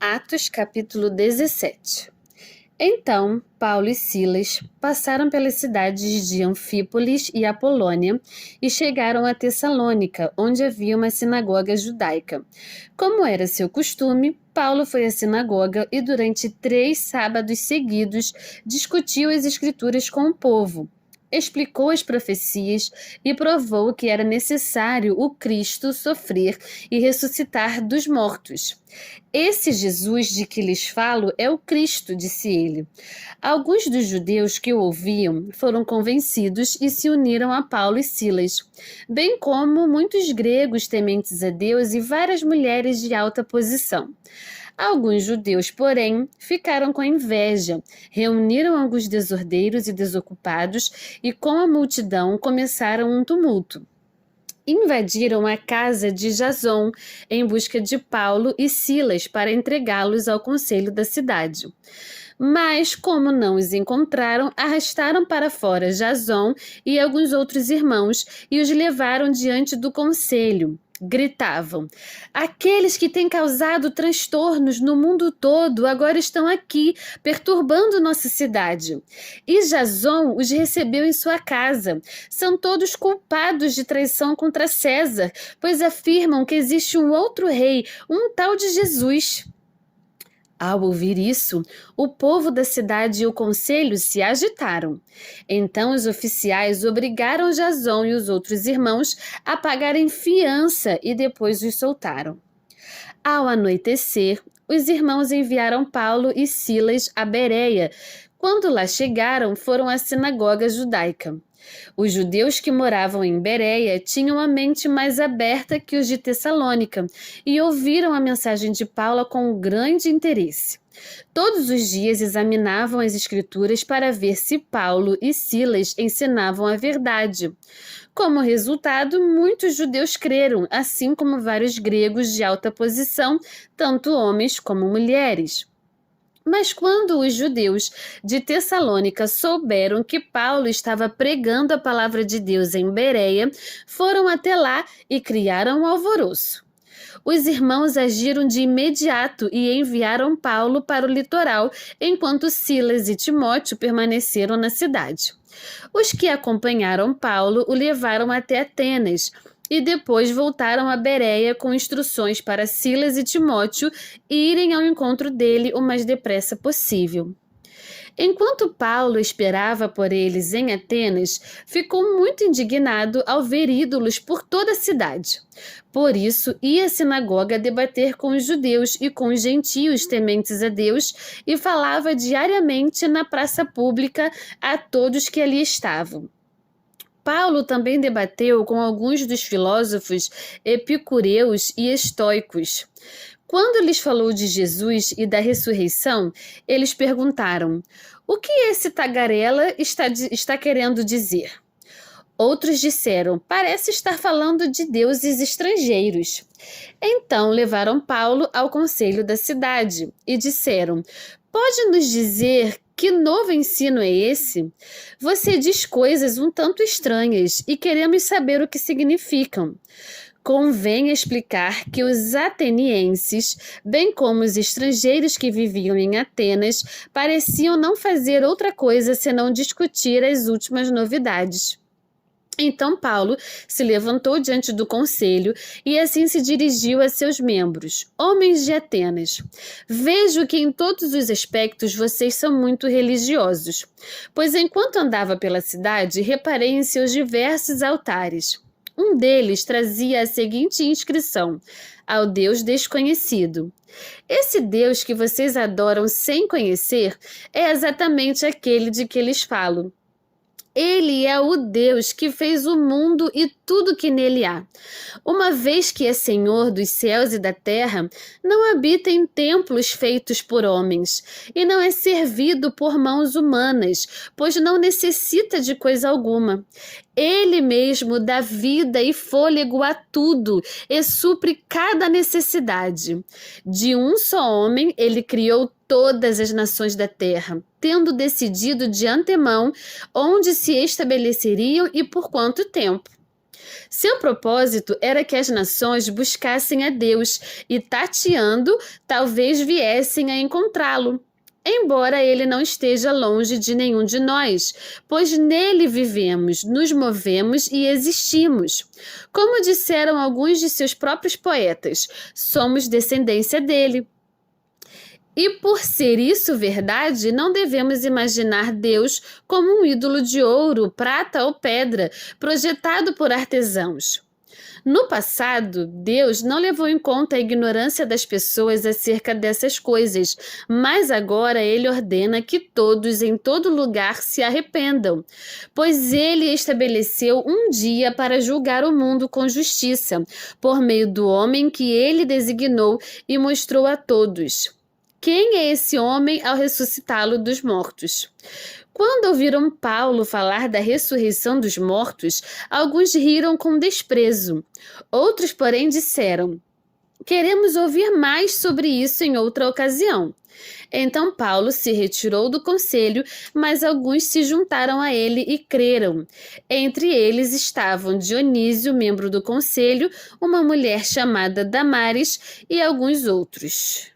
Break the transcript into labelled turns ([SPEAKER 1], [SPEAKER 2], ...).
[SPEAKER 1] Atos capítulo 17. Então, Paulo e Silas passaram pelas cidades de Anfípolis e Apolônia e chegaram a Tessalônica, onde havia uma sinagoga judaica. Como era seu costume, Paulo foi à sinagoga e durante 3 sábados seguidos discutiu as escrituras com o povo. Explicou as profecias e provou que era necessário o Cristo sofrer e ressuscitar dos mortos. Esse Jesus de que lhes falo é o Cristo, disse ele. Alguns dos judeus que o ouviam foram convencidos e se uniram a Paulo e Silas, bem como muitos gregos tementes a Deus e várias mulheres de alta posição. Alguns judeus, porém, ficaram com inveja, reuniram alguns desordeiros e desocupados e com a multidão começaram um tumulto. Invadiram a casa de Jason em busca de Paulo e Silas para entregá-los ao conselho da cidade. Mas, como não os encontraram, arrastaram para fora Jason e alguns outros irmãos e os levaram diante do conselho. Gritavam: aqueles que têm causado transtornos no mundo todo agora estão aqui, perturbando nossa cidade. E Jason os recebeu em sua casa. São todos culpados de traição contra César, pois afirmam que existe um outro rei, um tal de Jesus. Ao ouvir isso, o povo da cidade e o conselho se agitaram. Então os oficiais obrigaram Jason e os outros irmãos a pagarem fiança e depois os soltaram. Ao anoitecer, os irmãos enviaram Paulo e Silas a Bereia. Quando lá chegaram, foram à sinagoga judaica. Os judeus que moravam em Bereia tinham a mente mais aberta que os de Tessalônica e ouviram a mensagem de Paulo com grande interesse. Todos os dias examinavam as escrituras para ver se Paulo e Silas ensinavam a verdade. Como resultado, muitos judeus creram, assim como vários gregos de alta posição, tanto homens como mulheres. Mas quando os judeus de Tessalônica souberam que Paulo estava pregando a palavra de Deus em Bereia, foram até lá e criaram um alvoroço. Os irmãos agiram de imediato e enviaram Paulo para o litoral, enquanto Silas e Timóteo permaneceram na cidade. Os que acompanharam Paulo o levaram até Atenas, e depois voltaram a Bereia com instruções para Silas e Timóteo irem ao encontro dele o mais depressa possível. Enquanto Paulo esperava por eles em Atenas, ficou muito indignado ao ver ídolos por toda a cidade. Por isso, ia à sinagoga debater com os judeus e com os gentios tementes a Deus e falava diariamente na praça pública a todos que ali estavam. Paulo também debateu com alguns dos filósofos epicureus e estoicos. Quando lhes falou de Jesus e da ressurreição, eles perguntaram: o que esse tagarela está querendo dizer? Outros disseram: parece estar falando de deuses estrangeiros. Então levaram Paulo ao conselho da cidade e disseram: pode nos dizer que novo ensino é esse? Você diz coisas um tanto estranhas e queremos saber o que significam. Convém explicar que os atenienses, bem como os estrangeiros que viviam em Atenas, pareciam não fazer outra coisa senão discutir as últimas novidades. Então Paulo se levantou diante do conselho e assim se dirigiu a seus membros: homens de Atenas, vejo que em todos os aspectos vocês são muito religiosos, pois enquanto andava pela cidade, reparei em seus diversos altares. Um deles trazia a seguinte inscrição: ao Deus desconhecido. Esse Deus que vocês adoram sem conhecer é exatamente aquele de que lhes falo. Ele é o Deus que fez o mundo e tudo que nele há. Uma vez que é Senhor dos céus e da terra, não habita em templos feitos por homens, e não é servido por mãos humanas, pois não necessita de coisa alguma. Ele mesmo dá vida e fôlego a tudo e supre cada necessidade. De um só homem, ele criou todas as nações da terra, tendo decidido de antemão onde se estabeleceriam e por quanto tempo. Seu propósito era que as nações buscassem a Deus e, tateando, talvez viessem a encontrá-lo. Embora ele não esteja longe de nenhum de nós, pois nele vivemos, nos movemos e existimos. Como disseram alguns de seus próprios poetas, somos descendência dele. E por ser isso verdade, não devemos imaginar Deus como um ídolo de ouro, prata ou pedra, projetado por artesãos. No passado, Deus não levou em conta a ignorância das pessoas acerca dessas coisas, mas agora Ele ordena que todos em todo lugar se arrependam, pois Ele estabeleceu um dia para julgar o mundo com justiça, por meio do homem que Ele designou e mostrou a todos. Quem é esse homem ao ressuscitá-lo dos mortos? Quando ouviram Paulo falar da ressurreição dos mortos, alguns riram com desprezo. Outros, porém, disseram: queremos ouvir mais sobre isso em outra ocasião. Então Paulo se retirou do conselho, mas alguns se juntaram a ele e creram. Entre eles estavam Dionísio, membro do conselho, uma mulher chamada Damares e alguns outros.